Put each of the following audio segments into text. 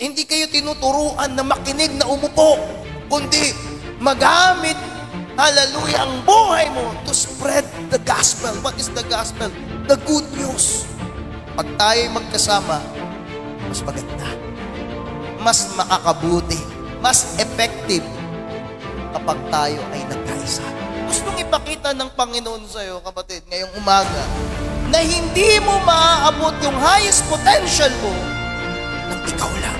hindi kayo tinuturuan na makinig na umupo, kundi magamit, hallelujah, ang buhay mo to spread the gospel. What is the gospel? The good news. Pag tayo'y magkasama, mas maganda, mas makakabuti, mas effective kapag tayo ay nagkaisa. Gustong ipakita ng Panginoon sa'yo, kapatid, ngayong umaga, na hindi mo maaabot yung highest potential mo nang ikaw lang.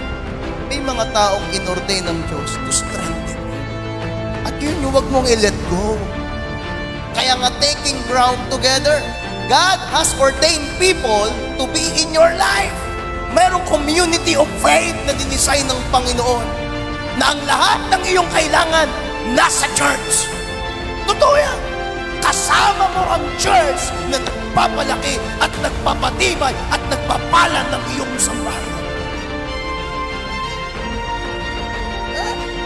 May mga taong inordain ng Diyos to strengthen you. At yun yung huwag mong i-let go. Kaya nga, taking ground together, God has ordained people to be in your life. Merong community of faith na dinisign ng Panginoon na ang lahat ng iyong kailangan nasa church. Totoo yan. Kasama mo ang church na nagpapalaki at nagpapatibay at nagpapala ng iyong sambahan.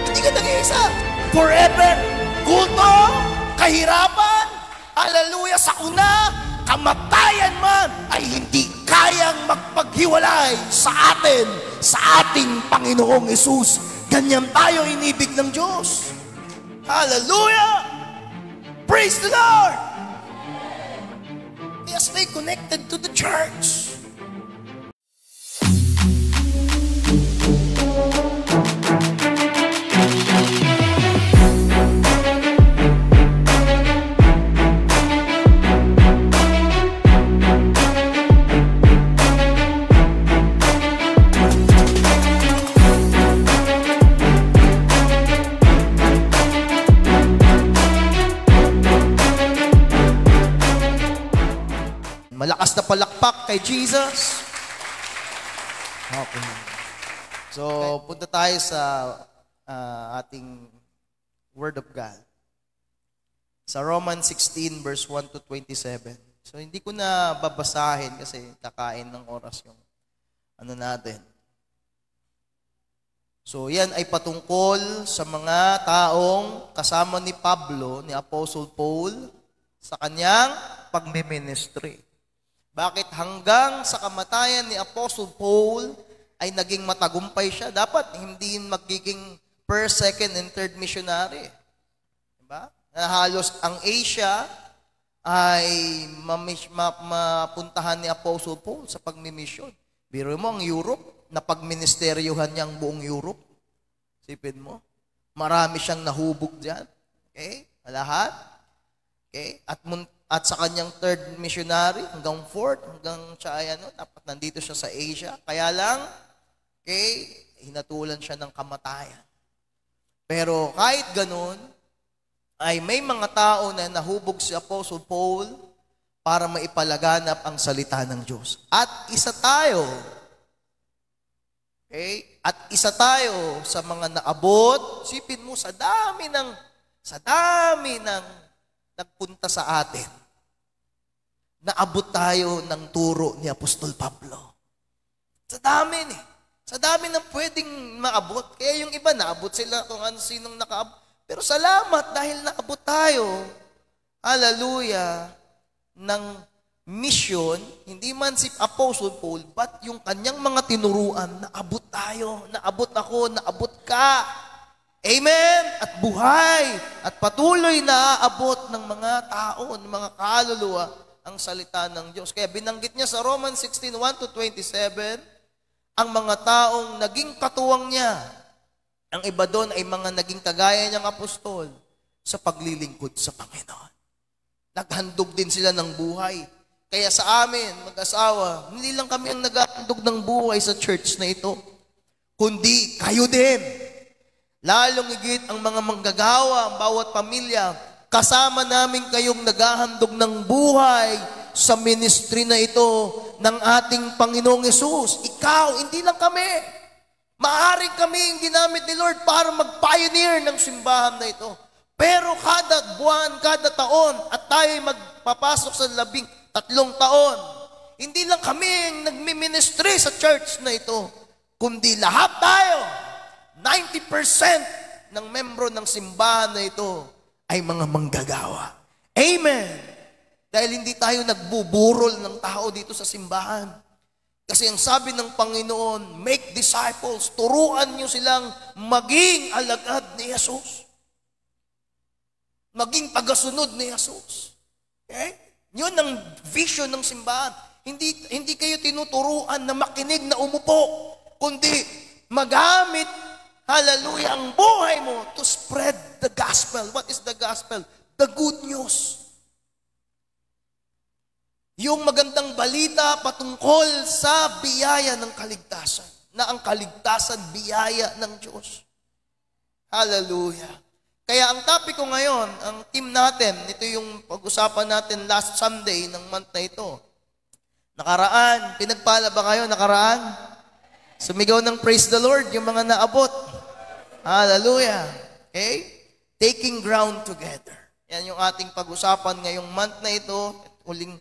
Hindi ka nag-iisa. Forever, kulto, kahirapan, hallelujah, sakuna, kamatayan man, ay hindi kayang magpaghiwalay sa atin, sa ating Panginoong Hesus. Ganyan tayo inibig ng Diyos. Hallelujah! Praise the Lord! Kaya stay connected to the church. Malakas na palakpak kay Jesus. Okay. So, punta tayo sa ating Word of God. Sa Romans 16 verse 1 to 27. So, hindi ko na babasahin kasi kakain ng oras yung natin. So, yan ay patungkol sa mga taong kasama ni Pablo, ni Apostle Paul, sa kanyang pagmiministry. Bakit hanggang sa kamatayan ni Apostle Paul ay naging matagumpay siya? Dapat hindi magiging first, second, and third missionary. Diba? Halos ang Asia ay mapuntahan ni Apostle Paul sa pagmimisyon. Biro mo ang Europe, napagministeryuhan niya ang buong Europe. Sipin mo, marami siyang nahubog dyan. Okay? Lahat. Okay? At sa kanyang third missionary, hanggang fourth, hanggang siya ay dapat nandito siya sa Asia. Kaya lang, okay, hinatulan siya ng kamatayan. Pero kahit ganun, ay may mga tao na nahubog si Apostle Paul para maipalaganap ang salita ng Diyos. At isa tayo, okay, at isa tayo sa mga naabot, sipin mo, sa dami ng nagpunta sa atin. Naabot tayo ng turo ni Apostol Pablo. Sa dami eh. Sa dami ng pwedeng maabot. Kaya yung iba naabot sila kung ano sinong nakaabot. Pero salamat dahil naabot tayo, hallelujah, ng mission, hindi man si Apostle Paul, but yung kanyang mga tinuruan, naabot tayo, naabot ako, naabot ka. Amen! At buhay at patuloy na aabot ng mga tao, ng mga kaluluwa, ang salita ng Diyos. Kaya binanggit niya sa Romans 16, 1 to 27, ang mga taong naging katuwang niya. Ang iba doon ay mga naging kagaya niyang apostol sa paglilingkod sa Panginoon. Naghandog din sila ng buhay. Kaya sa amin, mag-asawa, hindi lang kami ang naghahandog ng buhay sa church na ito, kundi kayo din. Lalong higit ang mga manggagawa, ang bawat pamilya, kasama namin kayong naghahandog ng buhay sa ministry na ito ng ating Panginoong Hesus. Ikaw, hindi lang kami. Maaari kami yung ginamit ni Lord para mag-pioneer ng simbahan na ito. Pero kada buwan, kada taon, at tayo'y magpapasok sa 13 taon, hindi lang kami yung nagmi-ministry sa church na ito, kundi lahat tayo, 90% ng membro ng simbahan na ito ay mga manggagawa. Amen! Dahil hindi tayo nagbuburol ng tao dito sa simbahan. Kasi ang sabi ng Panginoon, make disciples, turuan nyo silang maging alagad ni Jesus. Maging tagasunod ni Jesus. Okay? Yun ang vision ng simbahan. Hindi kayo tinuturuan na makinig na umupo, kundi magamit, hallelujah, ang buhay mo to spread the gospel. What is the gospel? The good news. Yung magandang balita patungkol sa biyaya ng kaligtasan. Na ang kaligtasan, biyaya ng Diyos. Hallelujah. Kaya ang topic ko ngayon, ang team natin, ito yung pag-usapan natin last Sunday ng month na ito. Nakaraan, pinagpala ba kayo nakaraan? Sumigaw ng praise the Lord, yung mga naabot. Hallelujah. Okay? Taking ground together. Yan yung ating pag-usapan ngayong month na ito, huling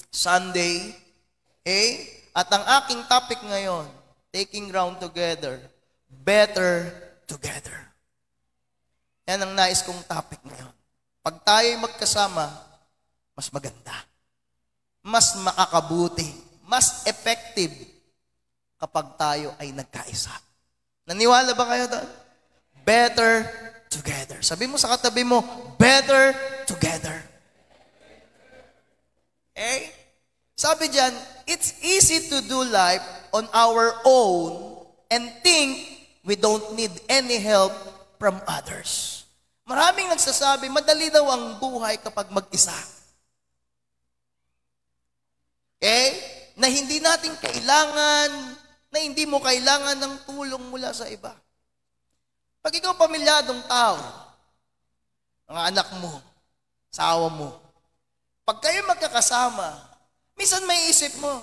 Sunday. Okay? At ang aking topic ngayon, taking ground together, better together. Yan ang nais kong topic ngayon. Pag tayo'y magkasama, mas maganda. Mas makakabuti. Mas effective kapag tayo ay nagkaisa. Naniwala ba kayo doon? Better together. Sabi mo sa katabi mo, better together. Okay? Sabi diyan, it's easy to do life on our own and think we don't need any help from others. Maraming nagsasabi, madali daw ang buhay kapag mag-isa. Okay? Na hindi natin kailangan, na hindi mo kailangan ng tulong mula sa iba. Pag ikaw pamilyadong tao, mga anak mo, asawa mo, pag kayo magkakasama, minsan may isip mo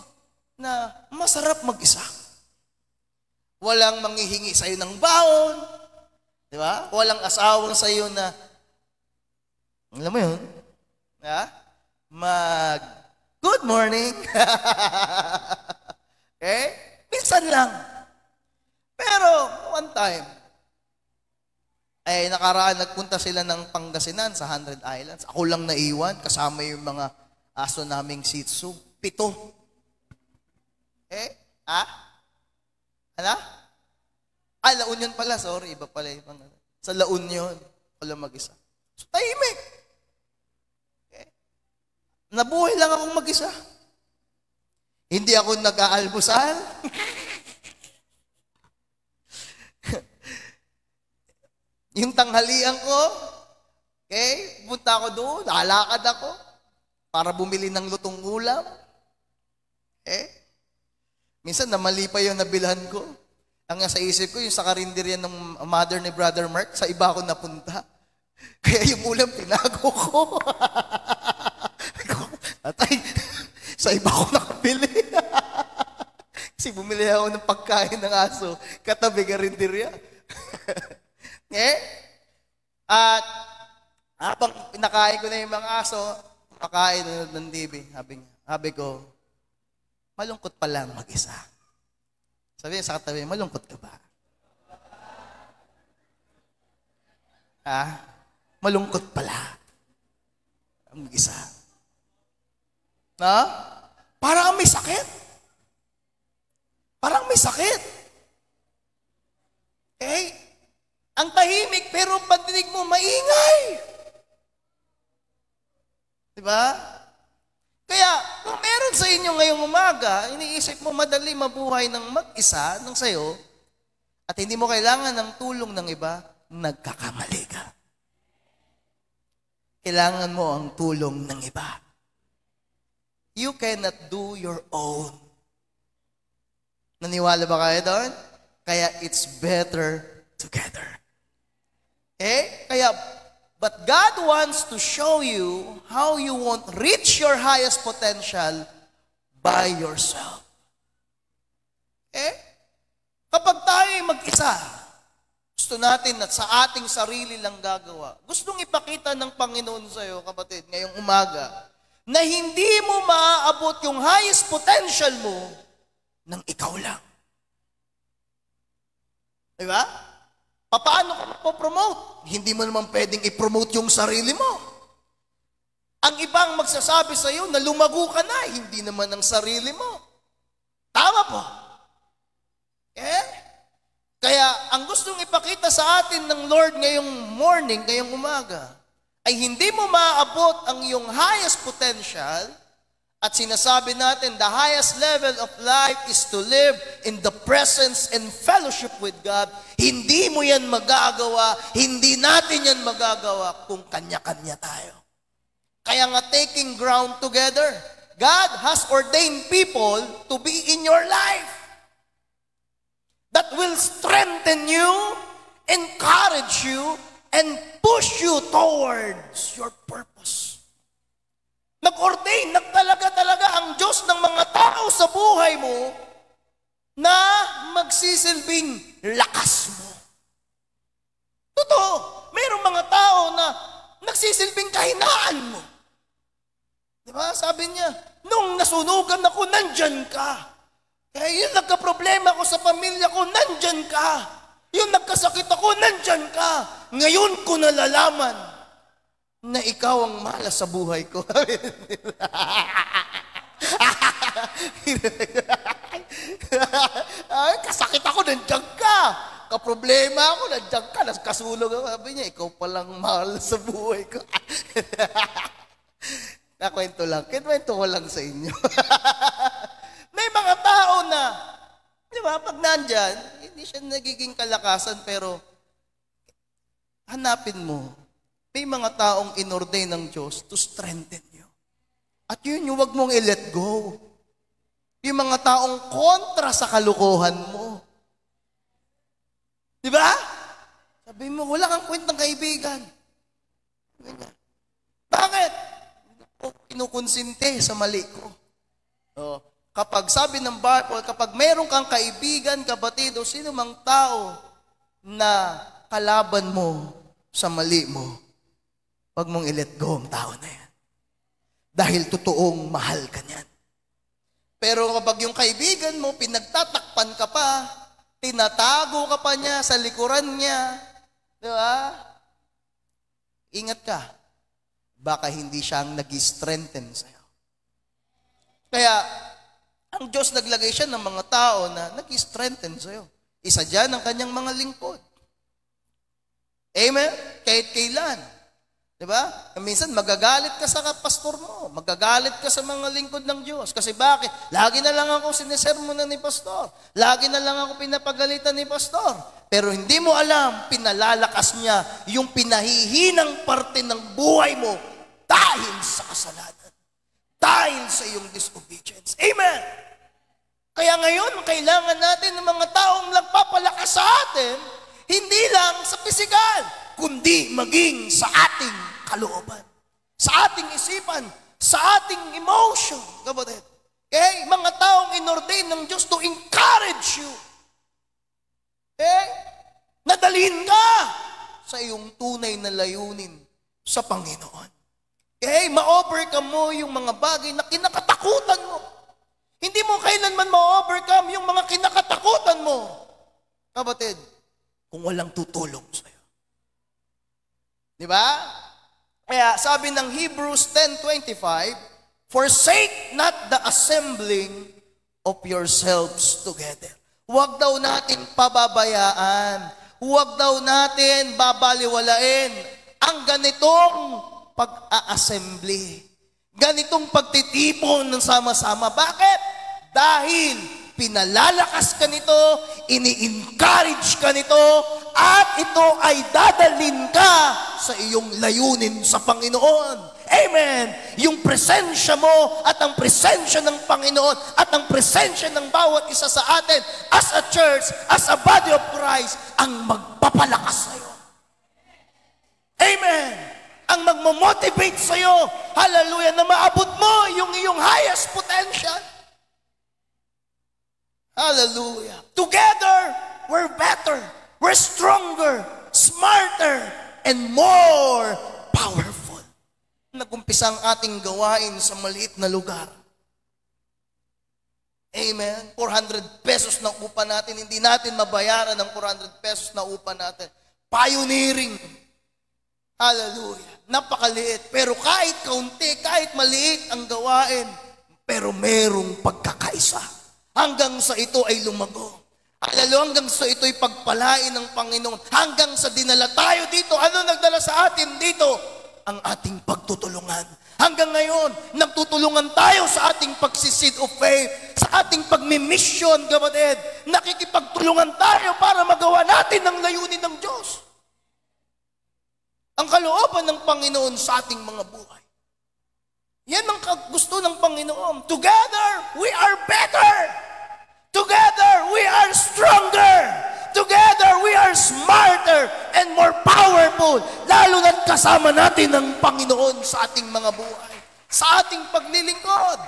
na masarap mag-isa. Walang manghihingi sa'yo ng baon, di ba? Walang asawang sa'yo na, alam mo yun, good morning. Okay? Minsan lang. Pero, one time, ay nakaraan, nagpunta sila ng Pangasinan sa 100 Islands. Ako lang naiwan, kasama yung mga aso naming Shih Tzu. 7. Ano? La Union pala, sorry, iba pala yung sa La Union, wala mag-isa. So, tahimik. Okay? Nabuhay lang akong mag-isa. Hindi ako nag-aalmusal. Yung tanghalian ko, okay, punta ako doon, lalakad ako para bumili ng lutong ulam. Okay? Minsan, namali pa yung nabilhan ko. Ang nasa isip ko, yung sa karinderya ng mother ni Brother Mark, sa iba ako napunta. Kaya yung ulam, tinago ko. Atay, sa iba ako nakabili. Kasi bumili ako ng pagkain ng aso, katabi karinderya. At habang pinakain ko na yung mga aso, pakain ng TV, sabi ko, malungkot pa lang mag-isa. Sabi niya sa katabi, malungkot ka ba? Malungkot pala. Mag-isa. Parang may sakit. Parang may sakit. Ang tahimik, pero pagdinig mo, maingay. Diba? Kaya, kung meron sa inyo ngayong umaga, iniisip mo madali mabuhay ng mag-isa ng sayo, at hindi mo kailangan ng tulong ng iba, nagkakamali ka. Kailangan mo ang tulong ng iba. You cannot do your own. Naniwala ba kayo doon? Kaya it's better together. Kaya, but God wants to show you how you won't reach your highest potential by yourself. Kapag tayo mag-isa, gusto natin at sa ating sarili lang gagawa. Gustong ipakita ng Panginoon sa iyo, kapatid, ngayong umaga, na hindi mo maaabot yung highest potential mo nang ikaw lang. Diba? Paano ka po-promote? Hindi mo naman pwedeng i-promote yung sarili mo. Ang ibang magsasabi sa iyo na lumago ka na, hindi naman ang sarili mo. Tama po. Kaya ang gustong ipakita sa atin ng Lord ngayong morning, ngayong umaga, ay hindi mo maaabot ang iyong highest potential. At sinasabi natin, the highest level of life is to live in the presence and fellowship with God. Hindi mo yan magagawa, hindi natin yan magagawa kung kanya-kanya tayo. Kaya nga taking ground together, God has ordained people to be in your life that will strengthen you, encourage you, and push you towards your purpose. Nag-ordain, nagtalaga-talaga ang Diyos ng mga tao sa buhay mo na magsisilbing lakas mo. Totoo, mayroong mga tao na nagsisilbing kahinaan mo. Diba? Sabi niya, nung nasunugan ako, nandyan ka. Kaya yung nagka-problema ko sa pamilya ko, nandyan ka. Yung nagkasakit ako, nandyan ka. Ngayon ko nalalaman na ikaw ang malas sa buhay ko. Ay, kasakit ako, nandyan ka. Kaproblema ako, nandyan ka. Kasulog ako. Sabi niya, ikaw palang mahal sa buhay ko. Nakwento lang. Kwento ko lang sa inyo. May mga tao na, di ba, pag nandyan, hindi siya nagiging kalakasan, pero hanapin mo, may mga taong inordain ng Diyos to strengthen you. At yun yung wag mong i-let go. Yung mga taong kontra sa kalukuhan mo. Di ba? Sabi mo, wala kang kwentang kaibigan. Bakit? Kinukonsinte sa mali ko. Kapag sabi ng Bible, kapag meron kang kaibigan, kapatid, o sino mang tao na kalaban mo sa mali mo, wag mong i-let go ang tao na yan. Dahil totoong mahal ka niyan. Pero kapag yung kaibigan mo, pinagtatakpan ka pa, tinatago ka pa niya sa likuran niya, di ba? Ingat ka. Baka hindi siya ang nag-strengthen sa'yo. Kaya, ang Diyos naglagay siya ng mga tao na nag-strengthen sa'yo. Isa dyan ang kanyang mga lingkod. Amen? Kahit kailan. Diba? Minsan magagalit ka sa pastor mo. Magagalit ka sa mga lingkod ng Diyos. Kasi bakit? Lagi na lang ako sinisermonan ni pastor. Lagi na lang ako pinapagalitan ni pastor. Pero hindi mo alam, pinalalakas niya yung pinahihinang parte ng buhay mo dahil sa kasalanan. Dahil sa iyong disobedience. Amen! Kaya ngayon, kailangan natin ng mga taong nagpapalakas sa atin, hindi lang sa pisikal, kundi maging sa ating kalooban, sa ating isipan, sa ating emotion. Kapatid. Okay? Mga taong inordain ng Diyos to encourage you. Okay? Nadalhin ka sa iyong tunay na layunin sa Panginoon. Okay? Ma-overcome mo yung mga bagay na kinakatakutan mo. Hindi mo kailanman ma-overcome yung mga kinakatakutan mo. Kapatid, kung walang tutulong sa'yo. Di ba? Kaya sabi ng Hebrews 10:25, forsake not the assembling of yourselves together. Huwag daw natin pababayaan. Huwag daw natin babaliwalain ang ganitong pag-a-assembly. Ganitong pagtitipon ng sama-sama. Bakit? Dahil pinalalakas ka nito, ini-encourage ka nito, at ito ay dadalhin ka sa iyong layunin sa Panginoon. Amen! Yung presensya mo at ang presensya ng Panginoon at ang presensya ng bawat isa sa atin as a church, as a body of Christ, ang magpapalakas sa iyo. Amen! Ang magmomotivate sa iyo, hallelujah, na maabot mo yung iyong highest potential. Hallelujah. Together, we're better. We're stronger, smarter, and more powerful. Nagumpisa ang ating gawain sa maliit na lugar. Amen. 400 pesos na upa natin. Hindi natin mabayaran ang 400 pesos na upa natin. Pioneering. Hallelujah. Napakaliit. Pero kahit kaunti, kahit maliit ang gawain, pero merong pagkakaisa. Hanggang sa ito ay lumago. Hanggang sa ito ay pagpalain ng Panginoon. Hanggang sa dinala tayo dito. Ano nagdala sa atin dito? Ang ating pagtutulungan. Hanggang ngayon, nagtutulungan tayo sa ating pagsisid of faith, sa ating pagmimission, kapatid. Nakikipagtulungan tayo para magawa natin ang layunin ng Diyos. Ang kalooban ng Panginoon sa ating mga buhay. Yan ang gusto ng Panginoon. Together, we are better. Together, we are stronger. Together, we are smarter and more powerful. Lalo na't kasama natin ang Panginoon sa ating mga buhay. Sa ating paglilingkod.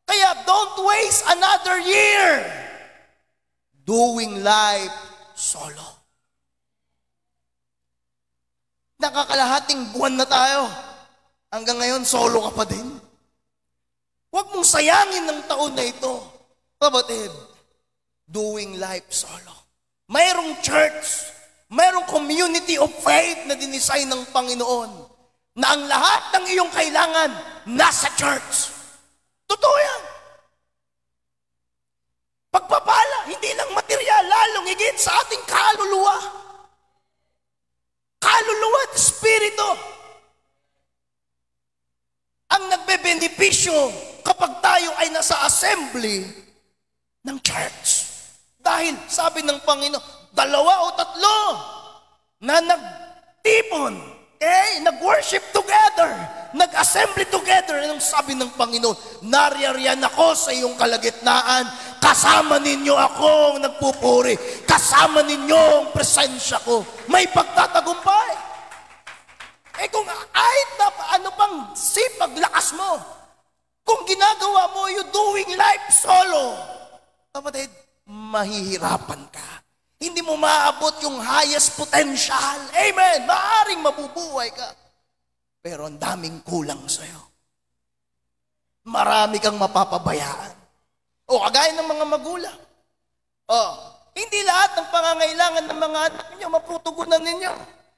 Kaya don't waste another year doing life solo. Nakakalahating buwan na tayo. Hanggang ngayon, solo ka pa din. Huwag mong sayangin ng taon na ito. Kapatid, doing life solo. Mayroong church, mayroong community of faith na dinisign ng Panginoon na ang lahat ng iyong kailangan nasa church. Totoo yan. Pagpapala, hindi lang material, lalong higit sa ating kaluluwa. Kaluluwa at espiritu ang nagbebenepisyo kapag tayo ay nasa assembly ng church. Dahil sabi ng Panginoon, 2 o 3 na nagtipon, nag-worship together, nag-assembly together. Anong sabi ng Panginoon? Nariyariyan ako sa iyong kalagitnaan, kasama ninyo akong nagpupuri, kasama ninyo ang presensya ko. May pagtatagumpay. Kung kahit na ano pang sipag, lakas mo, kung ginagawa mo you doing life solo, kapatid, mahihirapan ka. Hindi mo maabot yung highest potential. Amen. Maaring mabubuhay ka. Pero ang daming kulang sa'yo. Marami kang mapapabayaan. O kagaya ng mga magulang. Hindi lahat ng pangangailangan ng mga anak ninyo maputugunan ninyo.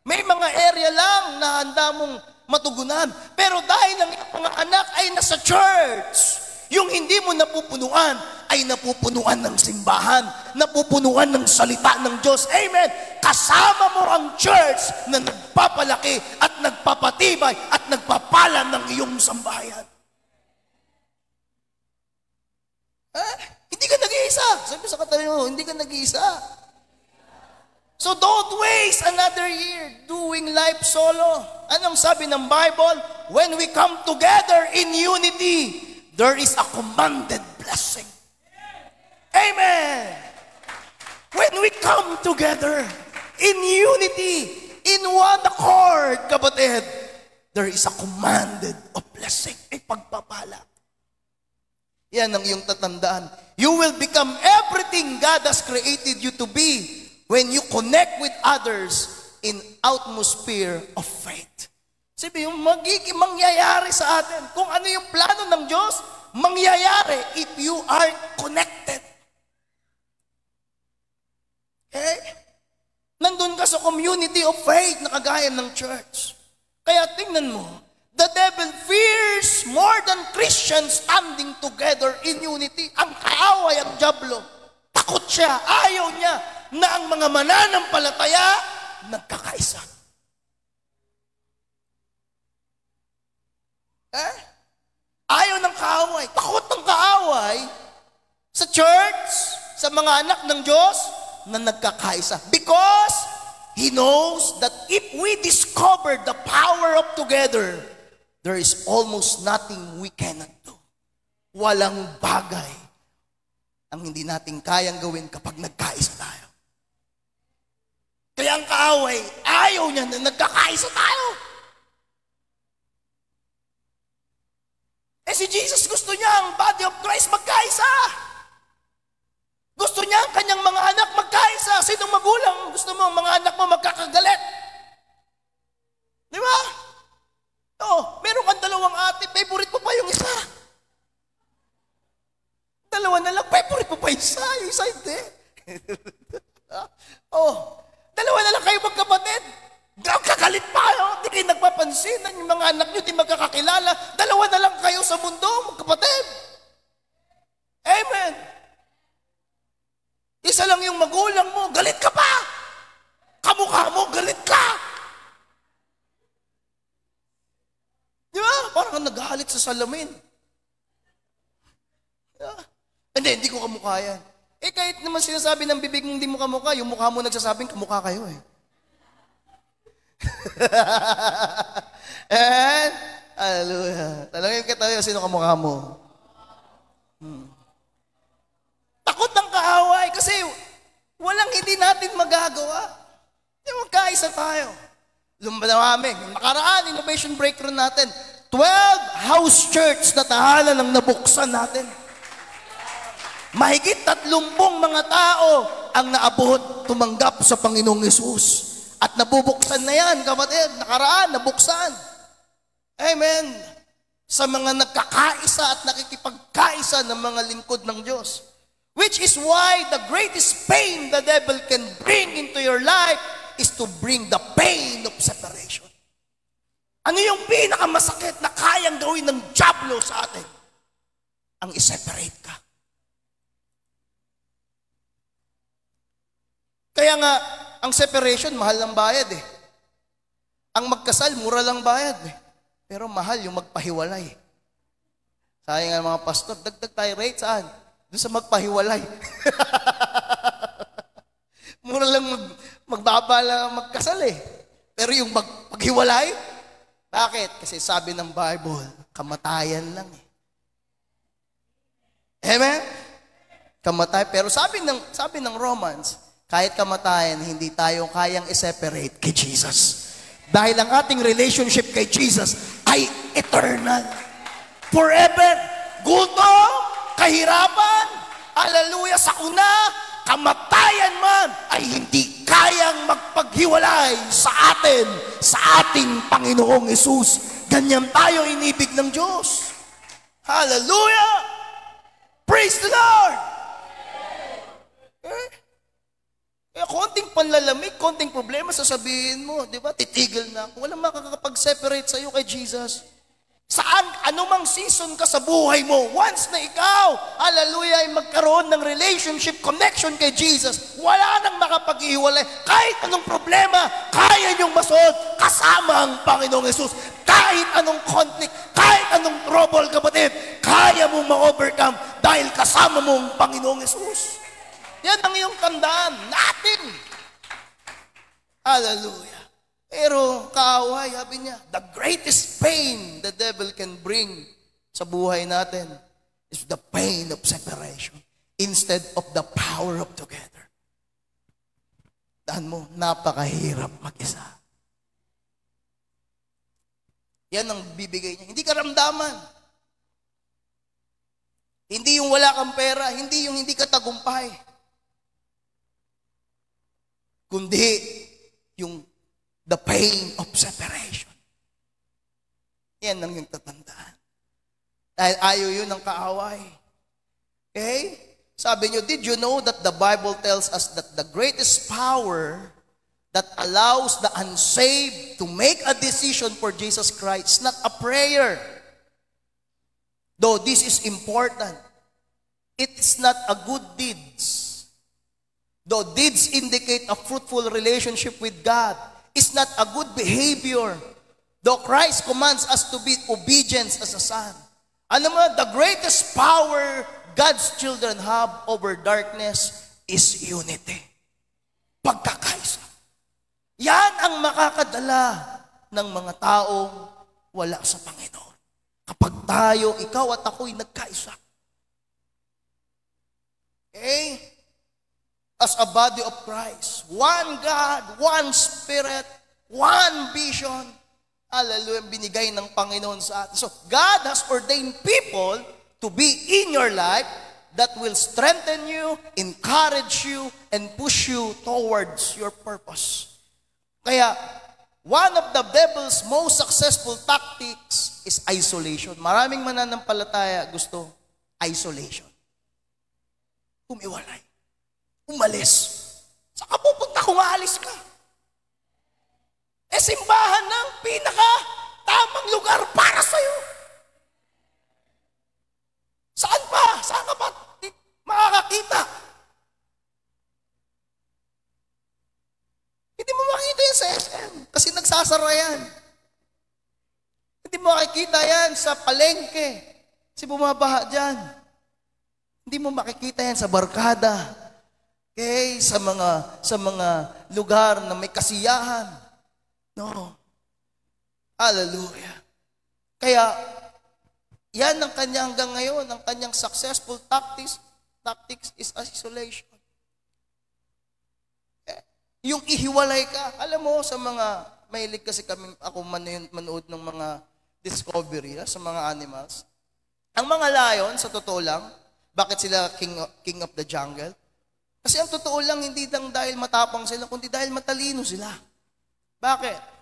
May mga area lang na handa mong matugunan. Pero dahil ang mga anak ay nasa church, yung hindi mo napupunuan ay napupunuan ng simbahan, napupunuan ng salita ng Diyos. Amen. Kasama mo ang church na nagpapalaki at nagpapatibay at nagpapala ng iyong sambahayan. Hindi ka nag-iisa. Sabi sa katabi mo, hindi ka nag-iisa. So don't waste another year doing life solo. Anong sabi ng Bible? When we come together in unity, there is a commanded blessing. Amen. When we come together in unity, in one accord, kapatid, there is a commanded of blessing. Ay pagpapala. Yan ang iyong tatandaan. You will become everything God has created you to be when you connect with others in atmosphere of faith. Sabi yung mangyayari sa atin. Kung ano yung plano ng Diyos, mangyayari if you are connected. Okay? Nandun ka sa community of faith na kagaya ng church. Kaya tingnan mo, the devil fears more than Christians standing together in unity. Ang kaaway, ang diablo, takot siya, ayaw niya na ang mga mananampalataya nagkakaisa. Ayaw ng kaaway, takot ng kaaway sa church, sa mga anak ng Diyos na nagkakaisa. Because he knows that if we discover the power of together, there is almost nothing we cannot do. Walang bagay ang hindi natin kayang gawin kapag nagkaisa tayo. Kaya ang kaaway, ayaw niya na nagkakaisa tayo. Si Jesus gusto niya ang body of Christ magkaisa. Gusto niya ang kanyang mga anak magkaisa. Sinong magulang gusto mo ang mga anak mo magkakagalit? Di ba? Meron kang 2 ate, favorite mo pa yung isa. 2 na lang, favorite mo pa isa. Yung isa hindi. 2 na lang kayo magkapatid. Kagalit pa, hindi kayo mga anak nyo di magkakakilala. Dalawa na lang kayo sa mundo, magkapatid. Amen. Isa lang yung magulang mo, galit ka pa. Kamukha mo, galit ka. Di ba? Parang nagalit sa salamin. Hindi ko kamukha yan. Kahit naman sinasabi ng bibig mong hindi mo kamukha, yung mukha mo nagsasabing kamukha kayo eh. And, hallelujah. Talangin kita tayo, sino kamukha mo? Takot ng kaaway kasi walang hindi natin magagawa. Magkaisa tayo. Lumabamig. Nakaraan, innovation breakthrough natin. 12 house church na tahanan ang nabuksan natin. Mahigit 30 mga tao ang naabot, tumanggap sa Panginoong Hesus. At nabubuksan na yan, kapatid. Nakaraan, nabuksan. Amen. Sa mga nagkakaisa at nakikipagkaisa ng mga lingkod ng Diyos. Which is why the greatest pain the devil can bring into your life is to bring the pain of separation. Ano yung pinakamasakit na kayang gawin ng dyablo sa atin? Ang i-separate ka. Kaya nga, ang separation, mahal ng bayad eh. Ang magkasal, mura lang bayad eh. Pero mahal yung magpahiwalay. Sayang nga mga pastor, dagdag tayo rate saan? Doon sa magpahiwalay. Mura lang magbaba lang magkasal eh. Pero yung maghiwalay, bakit? Kasi sabi ng Bible, kamatayan lang eh. Amen? Kamatay. Pero sabi ng Romans, kahit kamatayan, hindi tayo kayang i-separate kay Jesus. Dahil ang ating relationship kay Jesus ay eternal. Forever. Gutom, kahirapan, hallelujah, sakuna, kamatayan man, ay hindi kayang magpaghiwalay sa atin, sa ating Panginoong Hesus. Ganyan tayo inibig ng Diyos. Hallelujah! Praise the Lord! Kaya konting panlalamig, konting problema, sasabihin mo, di ba, titigil na ako. Walang makakapag-separate sa'yo kay Jesus. Saan, anumang season ka sa buhay mo, once na ikaw, hallelujah, ay magkaroon ng relationship, connection kay Jesus, wala nang makapag-ihiwalay. Kahit anong problema, kaya niyong masolve kasama ang Panginoong Hesus. Kahit anong conflict, kahit anong trouble, kapatid, kaya mong ma-overcome dahil kasama mo ang Panginoong Hesus. Yan ang iyong tandaan natin. Hallelujah. Pero kaaway, sabi niya, the greatest pain the devil can bring sa buhay natin is the pain of separation instead of the power of together. Daan mo, napakahirap mag-isa. Yan ang bibigay niya. Hindi karamdaman. Hindi yung wala kang pera, hindi yung hindi ka tagumpay. Kundi yung the pain of separation. Yan ang yung tatandaan. Dahil ayaw yun ng kaaway. Okay? Sabi nyo, did you know that the Bible tells us that the greatest power that allows the unsaved to make a decision for Jesus Christ is not a prayer. Though this is important, it is not a good deeds. Though deeds indicate a fruitful relationship with God, it's not a good behavior. Though Christ commands us to be obedient as a son. Ano mo, the greatest power God's children have over darkness is unity. Pagkakaisa. Yan ang makakadala ng mga taong wala sa Panginoon. Kapag tayo, ikaw at ako'y nagkaisa. Okay? As a body of Christ. One God, one Spirit, one vision. Hallelujah, binigay ng Panginoon sa atin. So, God has ordained people to be in your life that will strengthen you, encourage you, and push you towards your purpose. Kaya, one of the devil's most successful tactics is isolation. Maraming mananampalataya gusto isolation. Umiwalay. Umalis. Saka pupunta kung aalis ka. Simbahan ng pinaka-tama tamang lugar para sa'yo. Saan pa? Saan ka pa makakakita? Hindi mo makita yan sa SM kasi nagsasara yan. Hindi mo makikita yan sa palengke kasi bumabaha dyan. Hindi mo makikita yan sa barkada. Okay? Sa mga lugar na may kasiyahan. No. Hallelujah. Kaya, yan ang kanya hanggang ngayon, ang kanyang successful tactics is isolation. Yung ihiwalay ka. Alam mo, sa mga, mahilig kasi ako manood ng mga discovery sa mga animals. Ang mga lion, sa totoo lang, bakit sila king of the jungle? Kasi ang totoo lang, hindi lang dahil matapang sila, kundi dahil matalino sila. Bakit?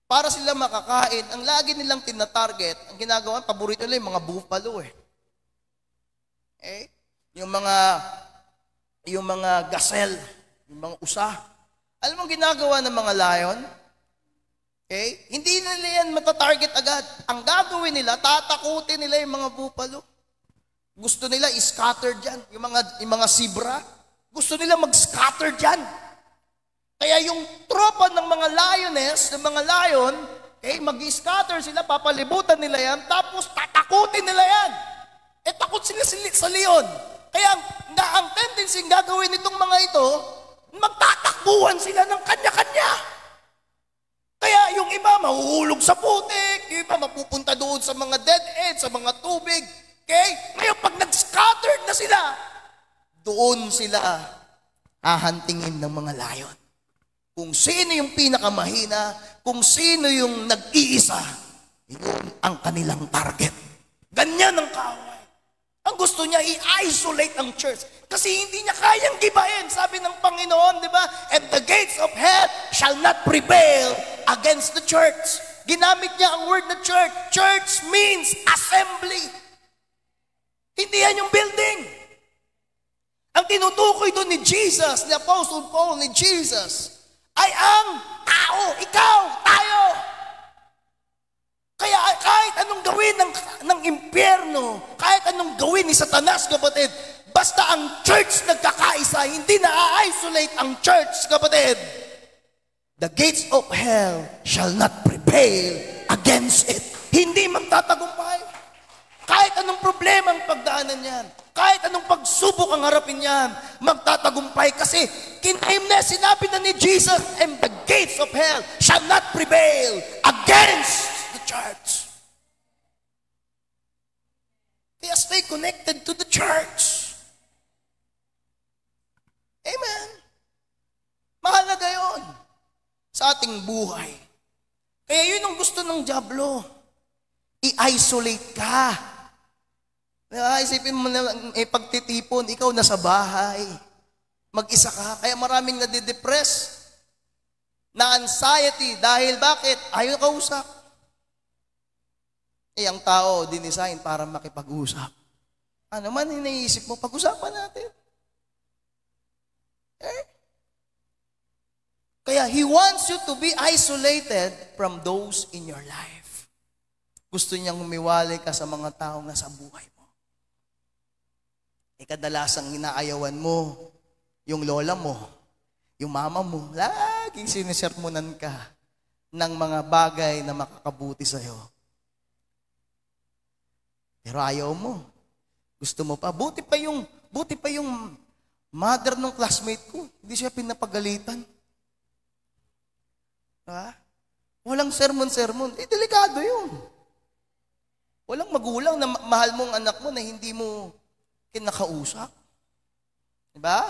Para sila makakain, ang lagi nilang tinatarget, ang ginagawa, paborito nila yung mga buffalo Yung mga gazelle, yung mga usa. Alam mo ginagawa ng mga lion? Hindi nila yan matatarget agad. Ang gagawin nila, tatakutin nila yung mga buffalo. Gusto nila i-scatter dyan. Yung mga zebra, gusto nila mag-scatter dyan. Kaya yung tropa ng mga lioness, ng mga lion, mag-scatter sila, papalibutan nila yan, tapos tatakutin nila yan. Takot sila sa leon. Kaya ang tendency ng gagawin nitong mga ito, magtatakbuhan sila ng kanya-kanya. Kaya yung iba mahuhulog sa putik, yung iba mapupunta doon sa mga dead end, sa mga tubig. Ngayon pag nag-scattered na sila, doon sila hahantingin ng mga lion. Kung sino yung pinakamahina, kung sino yung nag-iisa, yun ang kanilang target. Ganyan ang kaaway. Ang gusto niya, i-isolate ang church. Kasi hindi niya kayang gibahin. Sabi ng Panginoon, di ba? And the gates of hell shall not prevail against the church. Ginamit niya ang word na church. Church means assembly. Hindi yan yung building. Ang tinutukoy doon ni Jesus, ni Apostle Paul, ni Jesus, ay ang tao, ikaw, tayo. Kaya kahit anong gawin ng impyerno, kahit anong gawin ni Satanas, kapatid, basta ang church nagkakaisa, hindi na-isolate ang church, kapatid. The gates of hell shall not prevail against it. Hindi magtatagumpay. Kahit anong problema ang pagdaanan yan, kahit anong pagsubok ang harapin yan, magtatagumpay kasi kinaim na, sinabi na ni Jesus, and the gates of hell shall not prevail against the church. Kaya stay connected to the church. Amen. Mahalaga yun sa ating buhay. Kaya yun ang gusto ng dyablo. I-isolate ka. Isipin mo na pagtitipon, ikaw nasa bahay. Mag-isa ka. Kaya maraming nadidepress. Na anxiety. Dahil bakit? Ayaw kausap. Ang tao, dinesign para makipag-usap. Ano man iniisip mo, pag-usapan natin. Kaya He wants you to be isolated from those in your life. Gusto niyang humiwalay ka sa mga taong nasa buhay mo. Kadalasang inaayawan mo, yung lola mo, yung mama mo, laging sinisermonan ka ng mga bagay na makakabuti sa'yo. Pero ayaw mo. Gusto mo pa. Buti pa yung mother ng classmate ko. Hindi siya pinapagalitan. Walang sermon-sermon. Delikado yun. Walang magulang na mahal mong anak mo na hindi mo kinakausap. Diba?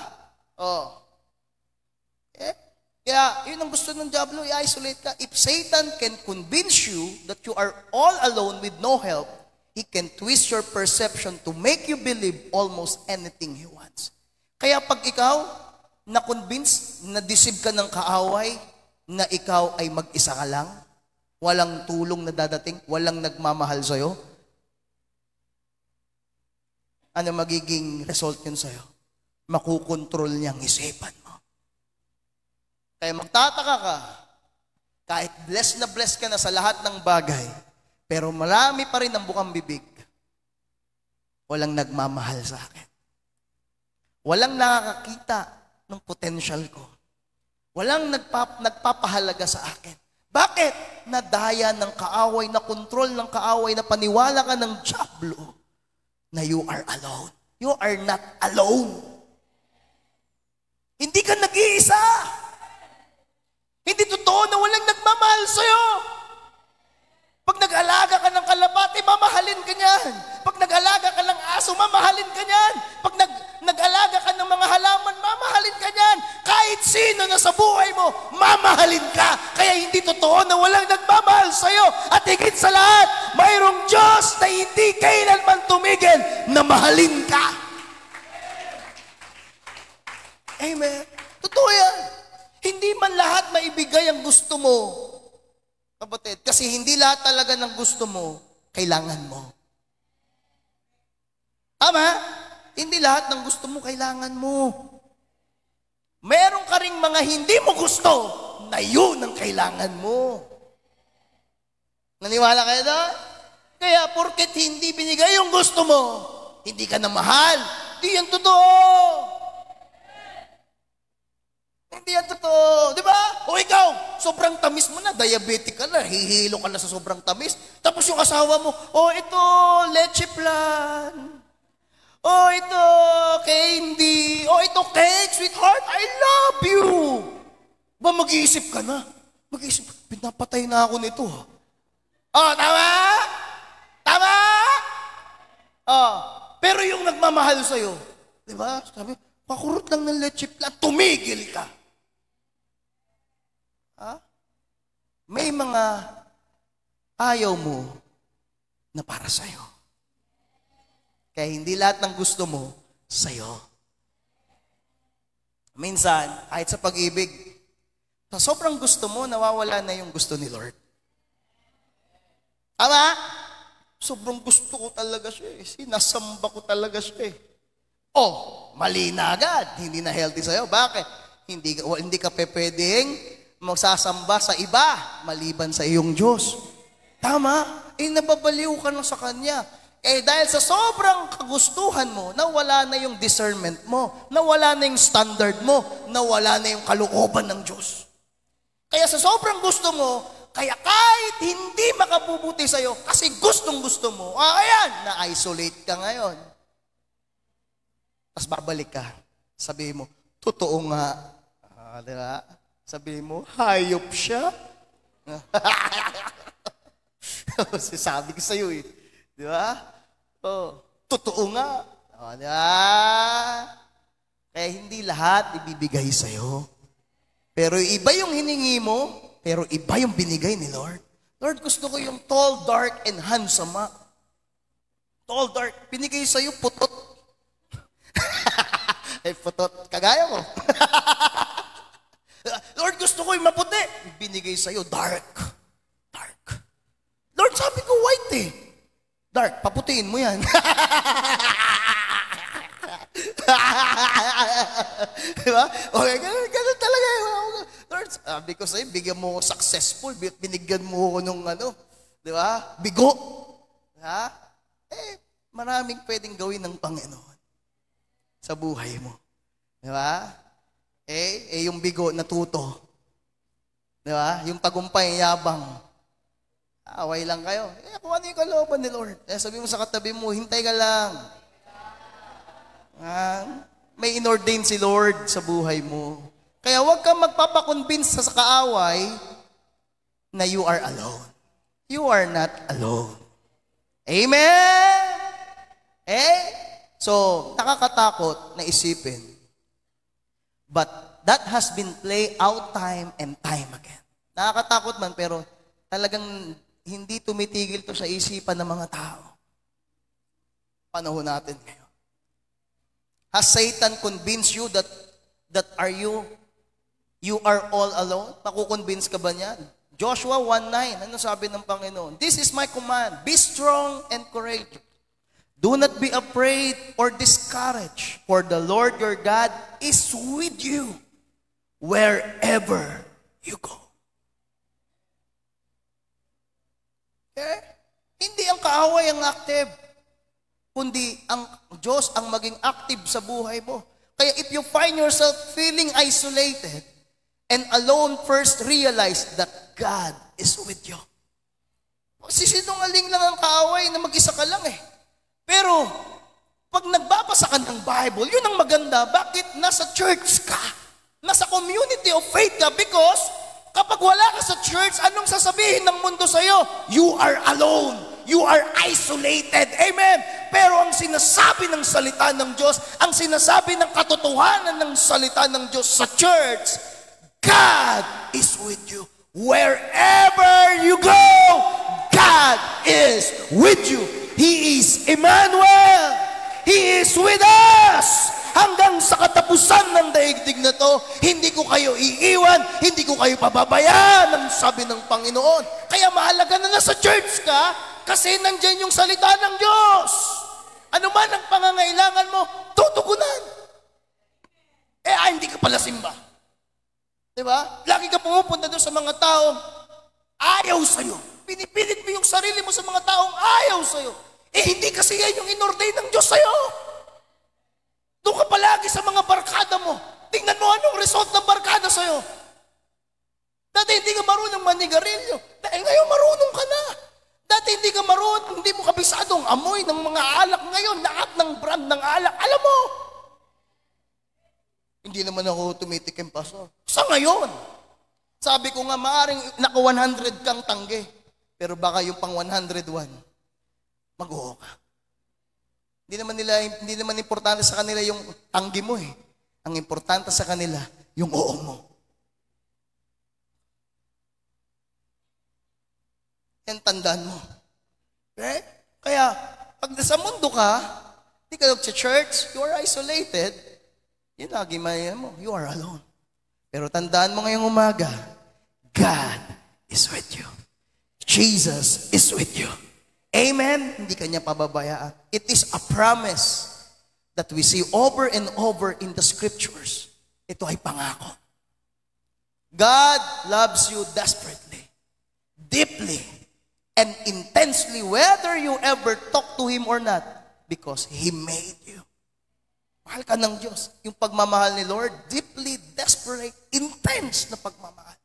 Kaya, yun ang gusto ng diablo, i-isolate ka. If Satan can convince you that you are all alone with no help, he can twist your perception to make you believe almost anything he wants. Kaya pag ikaw, na-convince, na-deceive ka ng kaaway, na ikaw ay mag-isa ka lang, walang tulong na dadating, walang nagmamahal sa'yo, ano magiging result yun sa'yo? Makukontrol niyang isipan mo. Kaya magtataka ka, Kahit blessed ka na sa lahat ng bagay, pero marami pa rin ang bukang bibig. Walang nagmamahal sa akin. Walang nakakakita ng potential ko. Walang nagpapahalaga sa akin. Bakit? Nadaya ng kaaway, na kontrol ng kaaway, na paniwala ka ng dyablo na you are alone. You are not alone. Hindi ka nag-iisa. Hindi totoo na walang nagmamahal sa'yo. Pag nag-alaga ka ng kalapati, mamahalin ka niyan. Pag nag-alaga ka ng aso, mamahalin ka niyan. Pag nag-alaga ka ng mga halaman, mamahalin ka niyan. Kahit sino na sa buhay mo, mamahalin ka. Kaya hindi totoo na walang nagmamahal sa'yo. At higit sa lahat, mayroong Diyos na hindi kailanman tumigil na mahalin ka. Amen. Totoo yan. Hindi man lahat maibigay ang gusto mo, kapatid. Kasi hindi lahat talaga ng gusto mo, kailangan mo. Tama? Hindi lahat ng gusto mo, kailangan mo. Meron ka ring mga hindi mo gusto, na yun ang kailangan mo. Naniwala kayo doon? Kaya porket hindi binigay yung gusto mo, hindi ka na mahal. Di yan totoo. Hindi yan totoo. Di ba? O ikaw, sobrang tamis mo na, diabetic ka na, hihilo ka na sa sobrang tamis. Tapos yung asawa mo, ito, leche plan. Ito, candy. Ito, cake, sweetheart, I love you. Ba, mag-iisip ka na. Mag-iisip, pinapatay na ako nito. Tama? Tama? Pero yung nagmamahal sa'yo, di ba? Sabi, pakurot lang ng leche plan, tumigil ka. May mga ayaw mo na para sa'yo. Kaya hindi lahat ng gusto mo, sa'yo. Minsan, kahit sa pag-ibig, sa sobrang gusto mo, nawawala na yung gusto ni Lord. Tama? Sobrang gusto ko talaga siya. Sinasamba ko talaga siya. Mali na agad. Hindi na healthy sa'yo. Bakit? Hindi ka pwedeng magsasamba sa iba, maliban sa iyong Diyos. Tama? Nababaliw ka na sa Kanya. Dahil sa sobrang kagustuhan mo, nawala na yung discernment mo, nawala na yung standard mo, nawala na yung kalooban ng Diyos. Kaya sa sobrang gusto mo, kaya kahit hindi makabubuti sa'yo, kasi gustong-gusto mo, ayan, na-isolate ka ngayon. Tapos babalik ka, sabihin mo, totoo nga. Diba? Sabihin mo, hayop siya. Sabi ko sa'yo eh. Di ba? Totoo nga. Diba? Kaya hindi lahat ibibigay sa'yo. Pero iba yung hiningi mo, pero iba yung binigay ni Lord. Lord, gusto ko yung tall, dark, and handsome. Tall, dark. Binigay sa'yo, putot. Putot. Kagaya mo. Lord, gusto ko yung maputi. Binigay sa'yo, dark. Dark. Lord, sabi ko white eh. Dark, paputiin mo yan. Diba? Okay, ganun talaga. Lord, sabi ko sa'yo, bigyan mo ko successful. Binigyan mo ko nung diba? Bigo. Ha? Maraming pwedeng gawin ng Panginoon sa buhay mo. Diba? Yung bigo, natuto. Di ba? Yung tagumpay, yabang. Away lang kayo. Kung ano yung kalooban ni Lord. Sabi mo sa katabi mo, hintay ka lang. May inordain si Lord sa buhay mo. Kaya huwag kang magpapakonvince sa kaaway na you are alone. You are not alone. Amen? So, nakakatakot na isipin. But that has been played out time and time again. Nakakatakot man, pero talagang hindi tumitigil to sa isipan ng mga tao. Panahon natin ngayon. Has Satan convinced you that you are all alone? Makukonvince ka ba niyan? Joshua 1:9, ano sabi ng Panginoon? This is my command, be strong and courageous. Do not be afraid or discouraged, for the Lord your God is with you wherever you go. Okay? Hindi ang kaaway ang active, kundi ang Diyos ang maging active sa buhay mo. Kaya if you find yourself feeling isolated and alone, first realize that God is with you. Sisinungaling lang ang kaaway na mag-isa ka lang eh. Pero, pag nagbabasa ka ng Bible, yun ang maganda. Bakit nasa church ka? Nasa community of faith ka? Because, kapag wala ka sa church, anong sasabihin ng mundo sa'yo? You are alone. You are isolated. Amen? Pero ang sinasabi ng salita ng Diyos, ang sinasabi ng katotohanan ng salita ng Diyos sa church, God is with you. Wherever you go, God is with you. He is Emmanuel. He is with us. Hanggang sa katapusan ng daigdig na to, hindi ko kayo iiwan, hindi ko kayo pababayaan, ang sabi ng Panginoon. Kaya mahalaga na nasa church ka, kasi nandyan yung salita ng Diyos. Ano man ang pangangailangan mo, tutugunan. Hindi ka pala simba. Diba? Lagi ka pumupunta doon sa mga taong ayaw sa'yo. Pinipilit mo yung sarili mo sa mga taong ayaw sa'yo. Hindi kasi yan yung inordain ng Diyos sa'yo. Doon ka palagi sa mga barkada mo. Tingnan mo anong result ng barkada sa'yo. Dati hindi ka marunong manigarilyo. Dahil ngayon marunong ka na. Dati hindi ka marunong, hindi mo kabisadong amoy ng mga alak. Ngayon, lahat ng brand ng alak, alam mo. Hindi naman ako tumitikim, Pastor. Sa ngayon, sabi ko nga, maaring naka 100 kang tangge. Pero baka yung pang 101, mag-uho ka. Hindi naman importante sa kanila yung tanggi mo eh. Ang importante sa kanila, yung oo mo. Yan tandaan mo. Okay? Kaya, pag nasa mundo ka, hindi ka nag-church, you are isolated, yun lagi mo, you are alone. Pero tandaan mo ngayong umaga, God is with you. Jesus is with you. Amen? Hindi kanya pababayaan. It is a promise that we see over and over in the scriptures. Ito ay pangako. God loves you desperately, deeply, and intensely, whether you ever talk to Him or not, because He made you. Mahal ka ng Diyos. Yung pagmamahal ni Lord, deeply, desperate, intense na pagmamahal.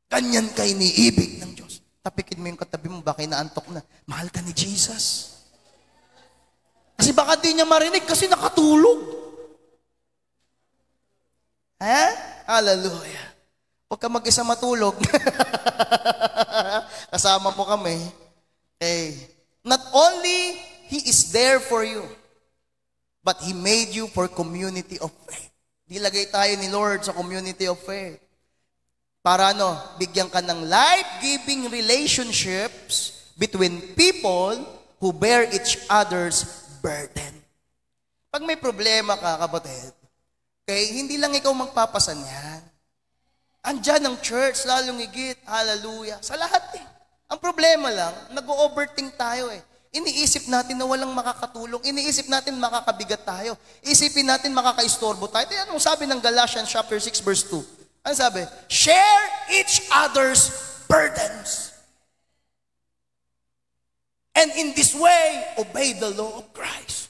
Ganyan ka iniibig ng Diyos. Tapikin mo yung katabi mo, baka inaantok na. Mahal ka ni Jesus. Kasi baka di niya marinig kasi nakatulog. Hallelujah. Huwag ka mag-isa matulog. Kasama mo kami. Not only He is there for you, but He made you for community of faith. Dilagay tayo ni Lord sa community of faith. Para bigyan ka ng life-giving relationships between people who bear each other's burden. Pag may problema ka, kapatid, hindi lang ikaw magpapasan yan. Andyan ang church, lalong higit, hallelujah, sa lahat eh. Ang problema lang, nag-overthink tayo eh. Iniisip natin na walang makakatulong. Iniisip natin makakabigat tayo. Isipin natin makakaistorbo tayo. Ito anong sabi ng Galatians chapter 6 verse 2. Ano sabi? Share each other's burdens. And in this way, obey the law of Christ.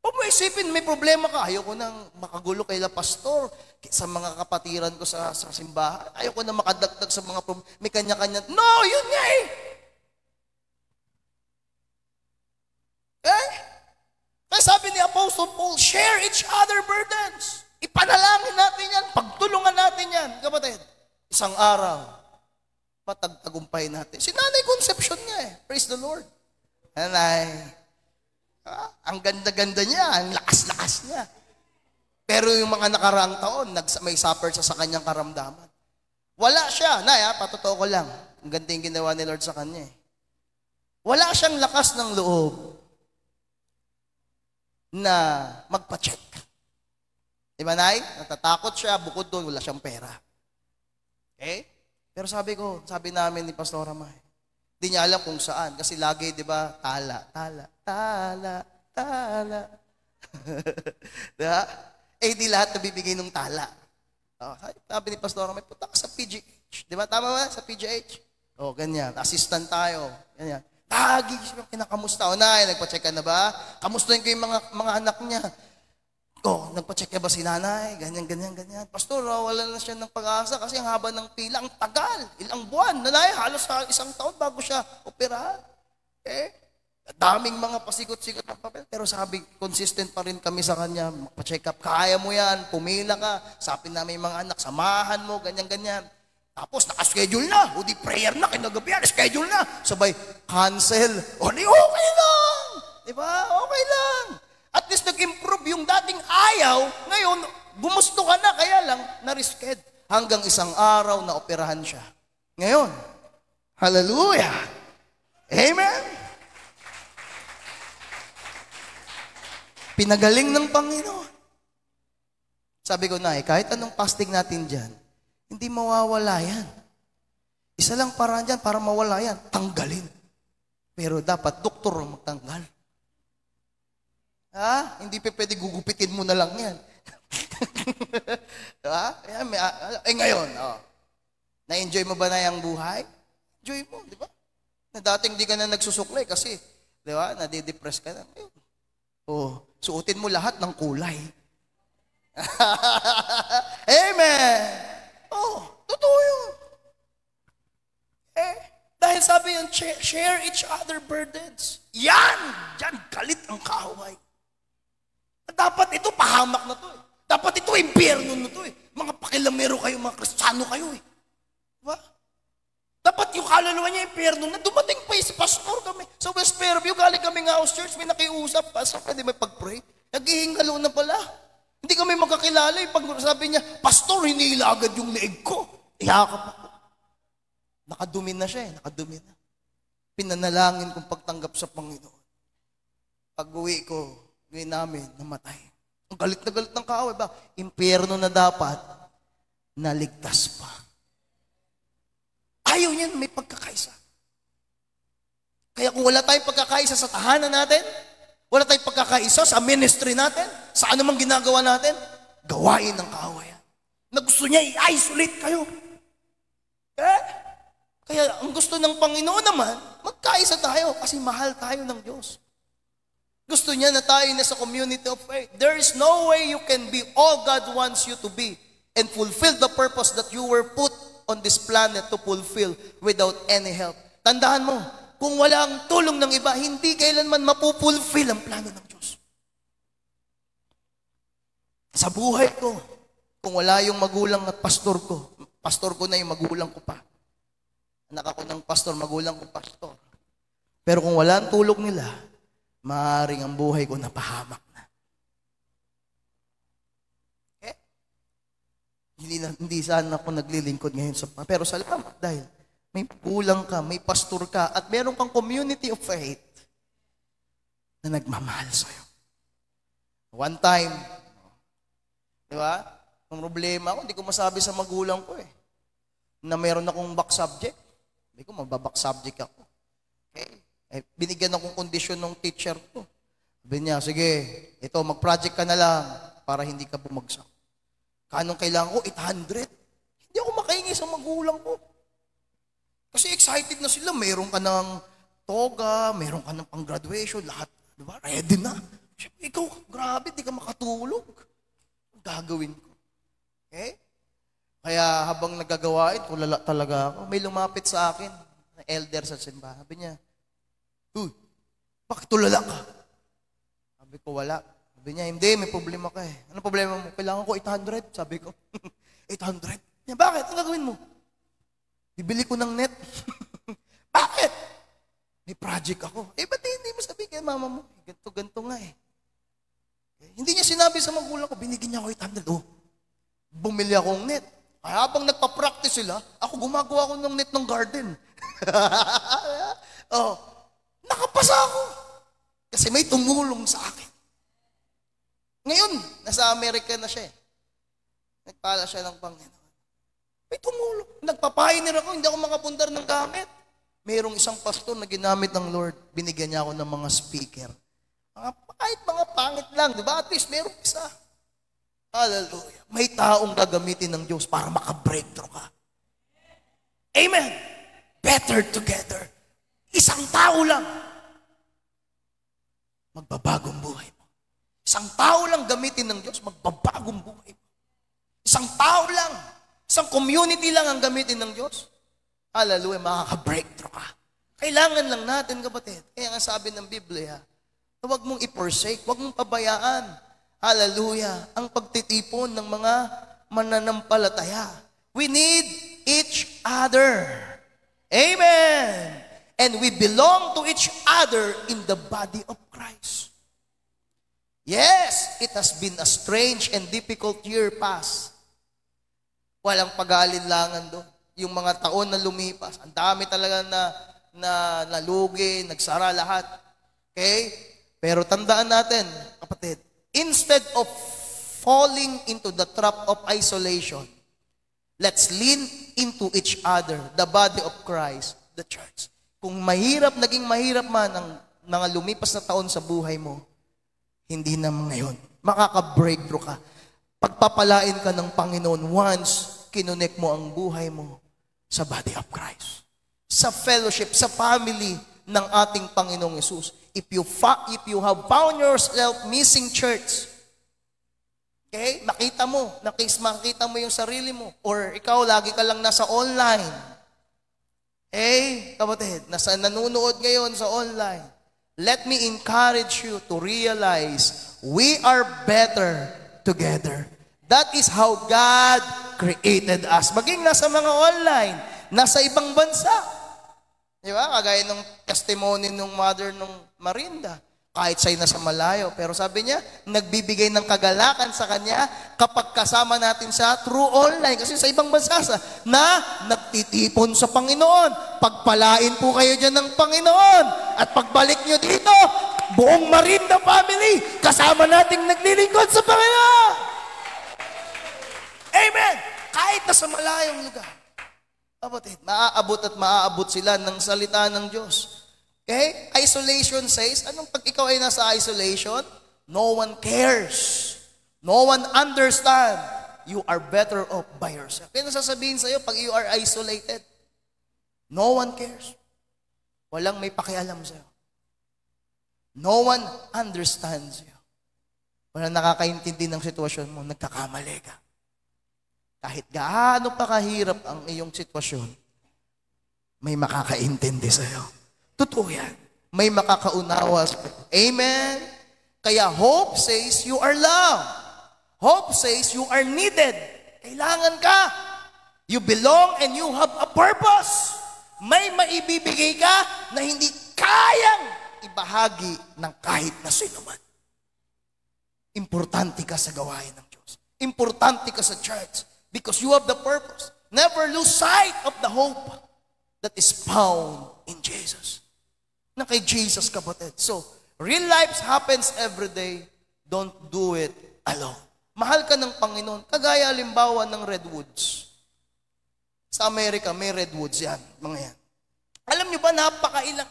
Huwag mo isipin, may problema ka. Ayoko nang makagulo kay la pastor, sa mga kapatiran ko sa simbahan. Ayoko nang makadagdag sa mga problema. May kanya-kanya. No, yun nga eh. Kaya sabi ni Apostle Paul, share each other burdens. Ipanalangin natin yan, pagtulungan natin yan. Kapatid, isang araw, patagtagumpay natin. Si Nanay Concepcion nga eh. Praise the Lord. Nanay, ang ganda-ganda niya, ang lakas-lakas niya. Pero yung mga nakaraang taon, may suffer sa kanyang karamdaman. Wala siya. Nay, patotoo ko lang. Ang ganda yung ginawa ni Lord sa kanya eh. Wala siyang lakas ng loob na magpa-check. Diba, Nay? Natatakot siya, bukod doon, wala siyang pera. Okay? Pero sabi namin ni Pastora May, di niya alam kung saan. Kasi lagi, di ba, tala. Diba? Di lahat nabibigay ng tala. Sabi ni Pastora May, punta ka sa PGH. Di ba? Tama ba? Sa PGH. O, ganyan. Assistant tayo. Ganyan. Tagi, kinakamusta. O, nay, nagpa-check ka na ba? Kamustahin ko yung mga anak niya. O, nagpa-check ka ba si nanay? Ganyan, ganyan, ganyan. Pastor, wala na siya ng pag-asa kasi ang haba ng pila, ang tagal. Ilang buwan. Nanay, halos isang taon bago siya operahan. Daming mga pasikot-sikot ng papel. Pero sabi, consistent pa rin kami sa kanya. Magpa-check up, kaya mo yan, pumila ka. Sapin namin yung mga anak, samahan mo, ganyan-ganyan. Tapos nakaschedule na. O di prayer na, kinagabihan, schedule na. Sabay, cancel. O di okay lang. Diba? Okay lang. At least nag-improve yung dating ayaw. Ngayon, gumusto ka na, kaya lang, na-risked. Hanggang isang araw na operahan siya. Ngayon, hallelujah. Amen. Pinagaling ng Panginoon. Sabi ko na, kahit anong fasting natin dyan, hindi mawawala yan. Isa lang paraan dyan para mawala yan, tanggalin. Pero dapat doktor ang magtanggal. Hindi pa pwede gugupitin mo na lang yan. Ngayon, na-enjoy mo ba na yung buhay? Enjoy mo, di ba? Na dating di ka na nagsusuklay kasi, di ba, nadidepress ka na. Suotin mo lahat ng kulay. Amen! Totoo yun. Dahil sabi yun, share each other burdens. Yan! Galit ang kaaway. Dapat ito, pahamak na to eh. Dapat ito, impyerno na to eh. Mga pakilamero kayo, mga Kristiyano kayo eh. Diba? Dapat yung kaluluwa niya, impyerno na. Dumating pa sa pastor kami. Sa West Fairview, galing kami nga house church, may nakiusap. Pastor, pwede may pag-pray. Naghihingalo na pala. Hindi kami magkakilala eh. Pag sabi niya, pastor, hinila agad yung leeg ko. Iyakap ako. Nakadumi na siya eh. Nakadumi na. Pinanalangin kong pagtanggap sa Panginoon. Pag-uwi ko, ngayon namin, namatay. Ang galit na galit ng kaaway ba? Impyerno na dapat, naligtas pa. Ayaw niyan, may pagkakaisa. Kaya kung wala tayong pagkakaisa sa tahanan natin, wala tayong pagkakaisa sa ministry natin, sa anumang ginagawa natin, gawain ng kaawayan. Na gusto niya i-isolate kayo. Kaya ang gusto ng Panginoon naman, magkaisa tayo kasi mahal tayo ng Diyos. Gusto niya na tayo na sa community of faith. There is no way you can be all God wants you to be and fulfill the purpose that you were put on this planet to fulfill without any help. Tandaan mo, kung wala ang tulong ng iba, hindi kailanman mapupulfill ang plano ng Diyos. Sa buhay ko, kung wala yung magulang at pastor ko na yung magulang ko pa. Anak ako ng pastor, magulang ko pastor. Pero kung wala ang tulong nila, maaaring ang buhay ko napahamak na. Hindi sana ako naglilingkod ngayon pero salamat dahil may kulang ka, may pastor ka, at meron kang community of faith na nagmamahal sa'yo. One time, di ba? Ang problema ko, hindi ko masabi sa magulang ko na meron akong back subject. Hindi ko mababak subject ako. Okay? Binigyan akong kondisyon ng teacher ko. Sabi niya, sige, ito, mag-project ka na lang para hindi ka bumagsak. Kanong kailangan ko? 800. Hindi ako makahingi sa magulang ko. Kasi excited na sila. Meron ka ng toga, meron ka ng pang-graduation, lahat, di ba? Ready na. Siyempre, ikaw, grabe, di ka makatulog. Ang gagawin ko. Okay? Kaya habang nagagawain, tulala talaga ako. May lumapit sa akin, na elder sa simbahan. Sabi niya, bakit tulala ka? Sabi ko, wala. Sabi niya, hindi, may problema ka eh. Anong problema mo? Kailangan ko 800. Sabi ko, 800? Niya, bakit? Ano gagawin mo? Bibili ko ng net. Bakit? May project ako. Ba't hindi mo sabi kay mama mo? Ganto nga eh. Hindi niya sinabi sa magulang ko, binigyan niya ako 800. Bumili akong net. Kaya habang nagpa-practice sila, ako gumagawa ko ng net ng garden. Nakapasa ako. Kasi may tumulong sa akin. Ngayon, nasa Amerika na siya eh. Nagpala siya ng Panginoon. May tumulong. Nagpapahiner ako, hindi ako makapundar ng gamit. Mayroong isang pastor na ginamit ng Lord. Binigyan niya ako ng mga speaker. Kahit mga pangit lang, di ba? At least mayroong isa. Hallelujah. May taong gagamitin ng Diyos para maka-breakthrough ka. Amen. better together. Isang tao lang, magbabagong buhay mo. Isang tao lang gamitin ng Diyos, magbabagong buhay mo. Isang tao lang, isang community lang ang gamitin ng Diyos. Hallelujah, makaka-breakthrough ka. Kailangan lang natin, kapatid. Kaya nga sabi ng Biblia, huwag mong i-forsake, huwag mong pabayaan. Hallelujah, ang pagtitipon ng mga mananampalataya. We need each other. Amen. And we belong to each other in the body of Christ. Yes, it has been a strange and difficult year past. Walang pag-aalinlangan doon. Yung mga taon na lumipas, ang dami talaga na nalugi, nagsara lahat. Okay? Pero tandaan natin, kapatid, instead of falling into the trap of isolation, let's lean into each other, the body of Christ, the church. Kung naging mahirap man ang mga lumipas na taon sa buhay mo, hindi na ngayon. Makaka-breakthrough ka. Pagpapalain ka ng Panginoon once kinonect mo ang buhay mo sa body of Christ. Sa fellowship, sa family ng ating Panginoong Yesus. If you have found yourself missing church, okay, makita mo yung sarili mo, or ikaw lagi ka lang nasa online. Kapatid, nanonood ngayon sa online. Let me encourage you to realize we are better together. That is how God created us. Maging nasa mga online, nasa ibang bansa. Di ba? Kagaya ng testimony ng mother ng Marinda. Kahit siya'y nasa malayo. Pero sabi niya, nagbibigay ng kagalakan sa kanya kapag kasama natin siya through online. Kasi sa ibang bansa na nagtitipon sa Panginoon. Pagpalain po kayo dyan ng Panginoon. At pagbalik nyo dito, buong Marinda family, kasama nating naglilingkod sa Panginoon. Amen! Kahit nasa malayong lugar. Kapatid, maaabot at maaabot sila ng salita ng Diyos. Okay? Isolation says, anong pag ikaw ay nasa isolation? No one cares. No one understands. You are better off by yourself. Kaya nasasabihin sa'yo, pag you are isolated, no one cares. Walang may pakialam sa'yo. No one understands you. Walang nakakaintindi ng sitwasyon mo, nagkakamali ka. Kahit gaano pa kahirap ang iyong sitwasyon, may makakaintindi sa'yo. Totoo yan. May makakaunawa sa'yo. Amen? Kaya hope says you are loved. Hope says you are needed. Kailangan ka. You belong and you have a purpose. May maibibigay ka na hindi kayang ibahagi ng kahit na sino man. Importante ka sa gawain ng Diyos. Importante ka sa church. Because you have the purpose. Never lose sight of the hope that is found in Jesus. Na kay Jesus, kapatid. So, real life happens every day. Don't do it alone. Mahal ka ng Panginoon. Kagaya halimbawa ng redwoods. Sa Amerika, may redwoods yan. Mga yan. Alam nyo ba,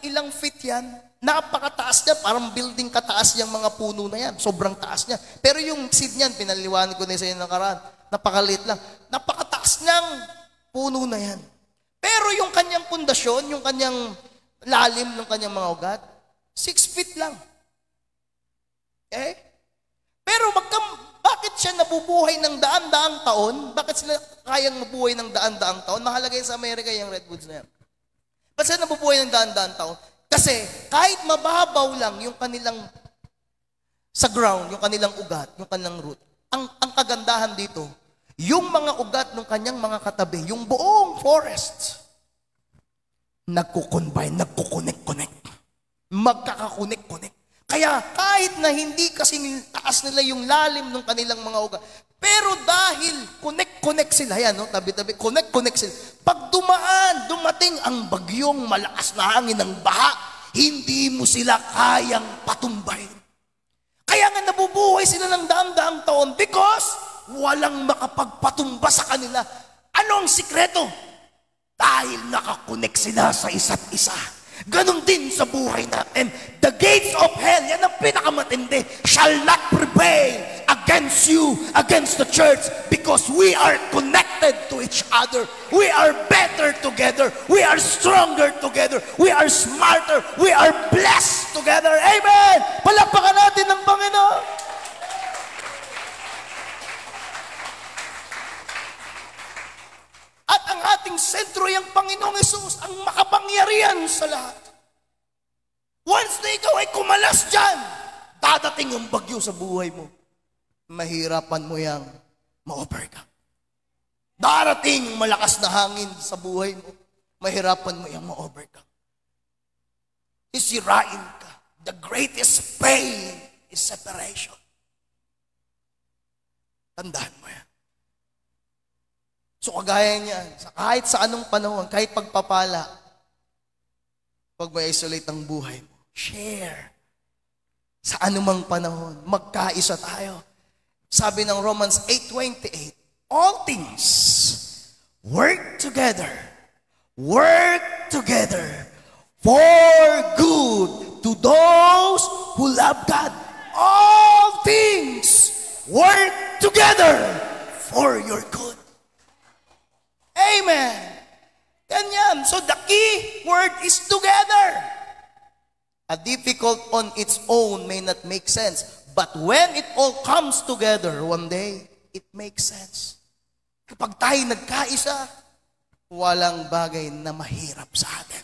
ilang feet yan? Napakataas niya. Parang building kataas yung mga puno na yan. Sobrang taas niya. Pero yung seed niyan, pinaliwanag ko na sa inyo nakaraan. Napakaliit lang. Napakataas niyang puno na yan. Pero yung kanyang pundasyon, yung kanyang lalim ng kanyang mga ugat, 6 feet lang. Okay? Pero bakit siya nabubuhay ng daan-daang taon? Bakit sila kayang mabuhay ng daan-daang taon? Mahalaga yun sa Amerika yung redwoods na yan. Bakit sila nabubuhay ng daan-daang taon? Kasi kahit mababaw lang yung kanilang sa ground, yung kanilang ugat, yung kanilang root, ang kagandahan dito, yung mga ugat ng kanyang mga katabi, yung buong forest, nagkukonbine, nagkukonek-konek. Magkakakonek-konek. Kaya kahit na hindi kasi taas nila yung lalim ng kanilang mga ugat, pero dahil konek-konek sila, yan, no? Tabi-tabi, konek-konek sila. Pag dumating ang bagyong malakas na hangin ng baha, hindi mo sila kayang patumbahin. Kaya nga nabubuhay sila ng daang-daang taon because walang makapagpatumba sa kanila. Ano ang sikreto? Dahil nakakonek sila sa isa't isa. Ganon din sa buhay natin. The gates of hell, yan ang pinakamatindi, shall not prevail against you, against the church, because we are connected united to each other. We are better together. We are stronger together. We are smarter. We are blessed together. Amen! Palakpakan natin ng Panginoon. At ang ating sentro yung Panginoong Hesus, ang makapangyarihan sa lahat. Once na ikaw ay kumalas dyan, dadating yung bagyo sa buhay mo. Mahirapan mo yang ma-overcome. Darating yung malakas na hangin sa buhay mo. Mahirapan mo yang ma-overcome. Sisirain ka. The greatest pain is separation. Tandaan mo yan. So kagaya niyan, kahit sa anong panahon, kahit pagpapala, pag may isolate ang buhay mo, share. Sa anumang panahon, magkaisa tayo. Sabi ng Romans 8:28, all things work together for good to those who love God. All things work together for your good. Amen. Ganyan. So the key word is together. A difficult on its own may not make sense. But when it all comes together one day, it makes sense. Kapag tayo nagkaisa, walang bagay na mahirap sa atin.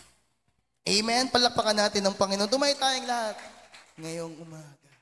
Amen? Palakpakan natin ng Panginoon. Tumay tayong lahat ngayong umaga.